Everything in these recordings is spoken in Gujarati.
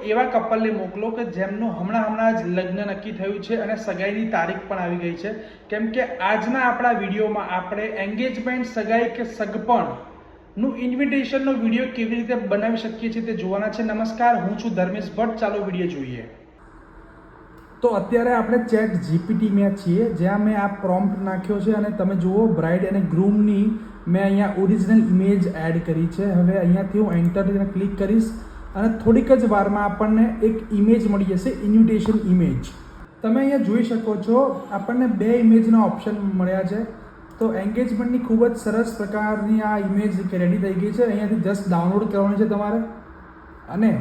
એવા કપલને મોકલો કે જેમનું હમણાં જ લગ્ન નક્કી થયું છે અને સગાઈની તારીખ પણ આવી ગઈ છે, કેમ કે આજના આપણા વિડીયોમાં આપણે એન્ગેજમેન્ટ, સગાઈ કે સગપણનું ઇન્વિટેશનનો વિડીયો કેવી રીતે બનાવી શકીએ છીએ તે જોવાના છે. નમસ્કાર, હું છું ધર્મેશ ભટ્ટ. ચાલો વિડીયો જોઈએ. તો અત્યારે આપણે ચેટ જીપીટીમાં છીએ, જ્યાં મેં આ પ્રોમ્પ્ટ નાખ્યો છે અને તમે જુઓ બ્રાઇડ અને ગ્રૂમની મેં અહીંયા ઓરિજિનલ ઇમેજ એડ કરી છે. હવે અહીંયાથી હું એન્ટરને ક્લિક કરીશ અને થોડીક જ વારમાં આપણને એક ઇમેજ મળી જશે, ઇન્વિટેશન ઇમેજ. તમે અહીંયા જોઈ શકો છો આપણને 2 ઇમેજના ઓપ્શન મળ્યા છે. તો એન્ગેજમેન્ટની ખૂબ જ સરસ પ્રકારની આ ઇમેજ રેડી થઈ ગઈ છે. અહીંયાથી જસ્ટ ડાઉનલોડ કરવાની છે તમારે અને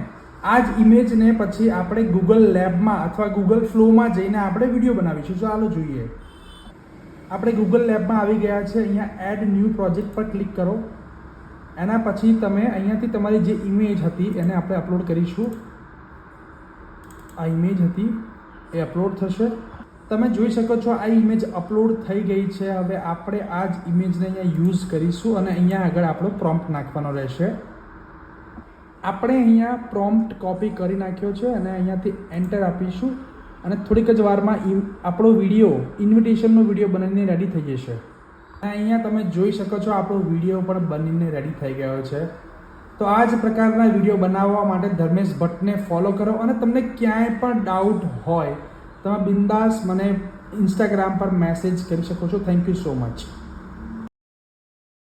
આ જ ઇમેજને પછી આપણે ગૂગલ લેબમાં અથવા ગૂગલ ફ્લોમાં જઈને આપણે વિડીયો બનાવીશું. ચાલો જોઈએ. આપણે ગૂગલ લેબમાં આવી ગયા છે. અહીંયા એડ ન્યૂ પ્રોજેક્ટ પર ક્લિક કરો. એના પછી તમે અહીંયાથી તમારી જે ઇમેજ હતી એને આપણે અપલોડ કરીશું. આ ઇમેજ હતી એ અપલોડ થશે. તમે જોઈ શકો છો આ ઇમેજ અપલોડ થઈ ગઈ છે. હવે આપણે આ જ ઇમેજને અહીંયા યુઝ કરીશું અને અહીંયા આગળ આપણો પ્રોમ્પ્ટ નાખવાનો રહેશે. આપણે અહીંયા પ્રોમ્પ્ટ કોપી કરી નાખ્યો છે અને અહીંયાથી એન્ટર આપીશું અને થોડીક જ વારમાં આપણો વિડીયો, ઇન્વિટેશનનો વિડીયો બનીને રેડી થઈ જશે. અને અહીંયા તમે જોઈ શકો છો આપણો વિડીયો પણ બનીને રેડી થઈ ગયો છે. તો આ જ પ્રકારના વિડીયો બનાવવા માટે ધર્મેશ ભટ્ટને ફોલો કરો અને તમને ક્યાંય પણ ડાઉટ હોય તમે બિંદાસ મને ઇન્સ્ટાગ્રામ પર મેસેજ કરી શકો છો. Thank you so much.